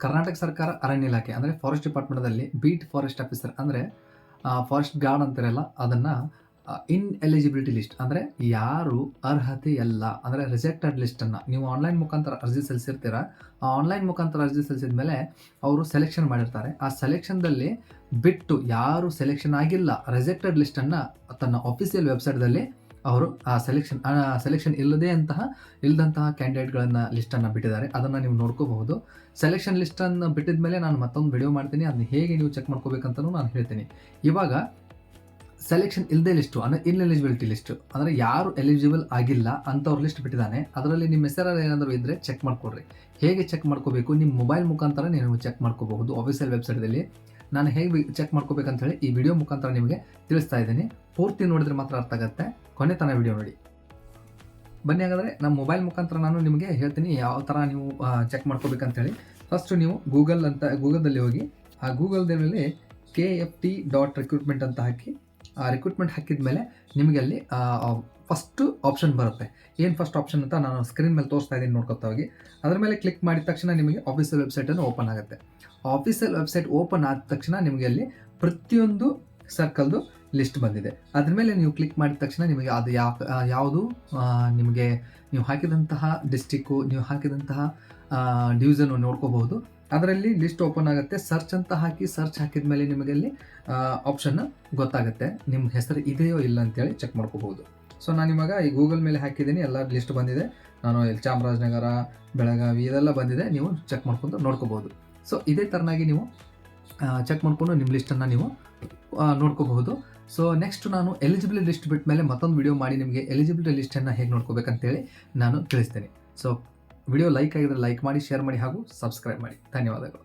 ಕರ್ನಾಟಕ ಸರ್ಕಾರ ಅರಣ್ಯ ಇಲಾಖೆ ಅಂದರೆ ಫಾರೆಸ್ಟ್ ಡಿಪಾರ್ಟ್ಮೆಂಟದಲ್ಲಿ ಬೀಟ್ ಫಾರೆಸ್ಟ್ ಆಫೀಸರ್ ಅಂದರೆ ಫಾರೆಸ್ಟ್ ಗಾರ್ಡ್ ಅಂತಾರಲ್ಲ ಅದನ್ನು ಎಲಿಜಿಬಿಲಿಟಿ ಲಿಸ್ಟ್ ಅಂದರೆ ಯಾರು ಅರ್ಹತೆ ಇಲ್ಲ ಅಂದರೆ ರಿಜೆಕ್ಟೆಡ್ ಲಿಸ್ಟನ್ನು ನೀವು ಆನ್ಲೈನ್ ಮುಖಾಂತರ ಅರ್ಜಿ ಸಲ್ಲಿಸಿರ್ತೀರ. ಆ ಆನ್ಲೈನ್ ಮುಖಾಂತರ ಅರ್ಜಿ ಸಲ್ಲಿಸಿದ ಮೇಲೆ ಅವರು ಸೆಲೆಕ್ಷನ್ ಮಾಡಿರ್ತಾರೆ. ಆ ಸೆಲೆಕ್ಷನ್ದಲ್ಲಿ ಬಿಟ್ಟು ಯಾರು ಸೆಲೆಕ್ಷನ್ ಆಗಿಲ್ಲ ರಿಜೆಕ್ಟೆಡ್ ಲಿಸ್ಟನ್ನು ತನ್ನ ಆಫೀಸಿಯಲ್ ವೆಬ್ಸೈಟ್ದಲ್ಲಿ ಅವರು ಆ ಸೆಲೆಕ್ಷನ್ ಇಲ್ಲದಂತಹ ಕ್ಯಾಂಡಿಡೇಟ್ಗಳನ್ನು ಲಿಸ್ಟನ್ನು ಬಿಟ್ಟಿದ್ದಾರೆ. ಅದನ್ನು ನೀವು ನೋಡ್ಕೋಬಹುದು. ಸೆಲೆಕ್ಷನ್ ಲಿಸ್ಟನ್ನು ಬಿಟ್ಟಿದ ಮೇಲೆ ನಾನು ಮತ್ತೊಂದು ವಿಡಿಯೋ ಮಾಡ್ತೀನಿ, ಅದನ್ನ ಹೇಗೆ ನೀವು ಚೆಕ್ ಮಾಡ್ಕೋಬೇಕಂತಲೂ ನಾನು ಹೇಳ್ತೀನಿ. ಇವಾಗ ಸೆಲೆಕ್ಷನ್ ಇಲ್ಲದೆ ಲಿಸ್ಟು ಅಂದರೆ ಇನ್ಎಲಿಜಿಬಿಲಿಟಿ ಲಿಸ್ಟು ಅಂದರೆ ಯಾರು ಎಲಿಜಿಬಲ್ ಆಗಿಲ್ಲ ಅಂಥವ್ರ ಲಿಸ್ಟ್ ಬಿಟ್ಟಿದ್ದಾನೆ. ಅದರಲ್ಲಿ ನಿಮ್ಮ ಹೆಸರು ಏನಾದರೂ ಇದ್ದರೆ ಚೆಕ್ ಮಾಡ್ಕೊಡ್ರಿ. ಹೇಗೆ ಚೆಕ್ ಮಾಡ್ಕೋಬೇಕು? ನಿಮ್ಮ ಮೊಬೈಲ್ ಮುಖಾಂತರ ನೀವು ಚೆಕ್ ಮಾಡ್ಕೋಬಹುದು ಆಫೀಸಿಯಲ್ ವೆಬ್ಸೈಟ್ದಲ್ಲಿ. ನಾನು ಹೇಗೆ ಚೆಕ್ ಮಾಡ್ಕೋಬೇಕಂತ ಹೇಳಿ ಈ ವಿಡಿಯೋ ಮುಖಾಂತರ ನಿಮಗೆ ತಿಳಿಸ್ತಾ ಇದ್ದೀನಿ. ಪೂರ್ತಿ ನೋಡಿದ್ರೆ ಮಾತ್ರ ಅರ್ಥ ಆಗುತ್ತೆ. ಕೊನೆ ತನಕ ವಿಡಿಯೋ ನೋಡಿ. ಬನ್ನಿ ಹಾಗಾದರೆ ನಮ್ಮ ಮೊಬೈಲ್ ಮುಖಾಂತರ ನಾನು ನಿಮಗೆ ಹೇಳ್ತೀನಿ ಯಾವ ಥರ ನೀವು ಚೆಕ್ ಮಾಡ್ಕೋಬೇಕಂತೇಳಿ. ಫಸ್ಟು ನೀವು ಗೂಗಲ್ದಲ್ಲಿ ಹೋಗಿ ಆ ಗೂಗಲ್ದಲ್ಲಿ KFT.recruitment ಅಂತ ಹಾಕಿ ಆ ರಿಕ್ರೂಟ್ಮೆಂಟ್ ಹಾಕಿದ ಮೇಲೆ ನಿಮಗೆ ಅಲ್ಲಿ ಫಸ್ಟು ಆಪ್ಷನ್ ಬರುತ್ತೆ. ಏನು ಫಸ್ಟ್ ಆಪ್ಷನ್ ಅಂತ ನಾನು ಸ್ಕ್ರೀನ್ ಮೇಲೆ ತೋರಿಸ್ತಾ ಇದ್ದೀನಿ, ನೋಡ್ಕೊತಾ ಹೋಗಿ. ಅದರ ಮೇಲೆ ಕ್ಲಿಕ್ ಮಾಡಿದ ತಕ್ಷಣ ನಿಮಗೆ ಆಫೀಸಿಯಲ್ ವೆಬ್ಸೈಟನ್ನು ಓಪನ್ ಆಗುತ್ತೆ. ಆಫೀಸಿಯಲ್ ವೆಬ್ಸೈಟ್ ಓಪನ್ ಆದ ತಕ್ಷಣ ನಿಮಗೆ ಅಲ್ಲಿ ಪ್ರತಿಯೊಂದು ಸರ್ಕಲ್ದು ಲಿಸ್ಟ್ ಬಂದಿದೆ. ಅದ್ರ ಮೇಲೆ ನೀವು ಕ್ಲಿಕ್ ಮಾಡಿದ ತಕ್ಷಣ ನಿಮಗೆ ಅದು ಯಾವುದು ನಿಮಗೆ ನೀವು ಹಾಕಿದಂತಹ ಡಿಸ್ಟಿಕ್ಕು, ನೀವು ಹಾಕಿದಂತಹ ಡಿವಿಷನ್ನು ನೋಡ್ಕೋಬಹುದು. ಅದರಲ್ಲಿ ಲಿಸ್ಟ್ ಓಪನ್ ಆಗುತ್ತೆ. ಸರ್ಚ್ ಅಂತ ಹಾಕಿ ಸರ್ಚ್ ಹಾಕಿದ ಮೇಲೆ ನಿಮಗೆ ಅಲ್ಲಿ ಆಪ್ಷನ್ ಗೊತ್ತಾಗುತ್ತೆ ನಿಮ್ಮ ಹೆಸರು ಇದೆಯೋ ಇಲ್ಲ ಅಂತೇಳಿ ಚೆಕ್ ಮಾಡ್ಕೋಬಹುದು. ಸೊ ನಾನು ಇವಾಗ ಈ ಗೂಗಲ್ ಮೇಲೆ ಹಾಕಿದ್ದೀನಿ, ಎಲ್ಲ ಲಿಸ್ಟ್ ಬಂದಿದೆ. ನಾನು ಇಲ್ಲಿ ಚಾಮರಾಜನಗರ, ಬೆಳಗಾವಿ ಇದೆಲ್ಲ ಬಂದಿದೆ. ನೀವು ಚೆಕ್ ಮಾಡ್ಕೊಂಡು ನೋಡ್ಕೋಬಹುದು. ಸೊ ಇದೇ ಥರನಾಗಿ ನೀವು ಚೆಕ್ ಮಾಡಿಕೊಂಡು ನಿಮ್ಮ ಲಿಸ್ಟನ್ನು ನೀವು ನೋಡ್ಕೋಬಹುದು. ಸೊ ನೆಕ್ಸ್ಟ್ ನಾನು ಎಲಿಜಿಬಿಲಿಟಿ ಲಿಸ್ಟ್ ಬಿಟ್ಟ ಮೇಲೆ ಮತ್ತೊಂದು ವಿಡಿಯೋ ಮಾಡಿ ನಿಮಗೆ ಎಲಿಜಿಬಿಲಿಟಿ ಲಿಸ್ಟನ್ನು ಹೇಗೆ ನೋಡ್ಕೋಬೇಕಂತೇಳಿ ನಾನು ತಿಳಿಸ್ತೀನಿ. ಸೊ ವಿಡಿಯೋ ಲೈಕ್ ಆಗಿದ್ರೆ ಲೈಕ್ ಮಾಡಿ, ಶೇರ್ ಮಾಡಿ ಹಾಗೂ ಸಬ್ಸ್ಕ್ರೈಬ್ ಮಾಡಿ. ಧನ್ಯವಾದಗಳು.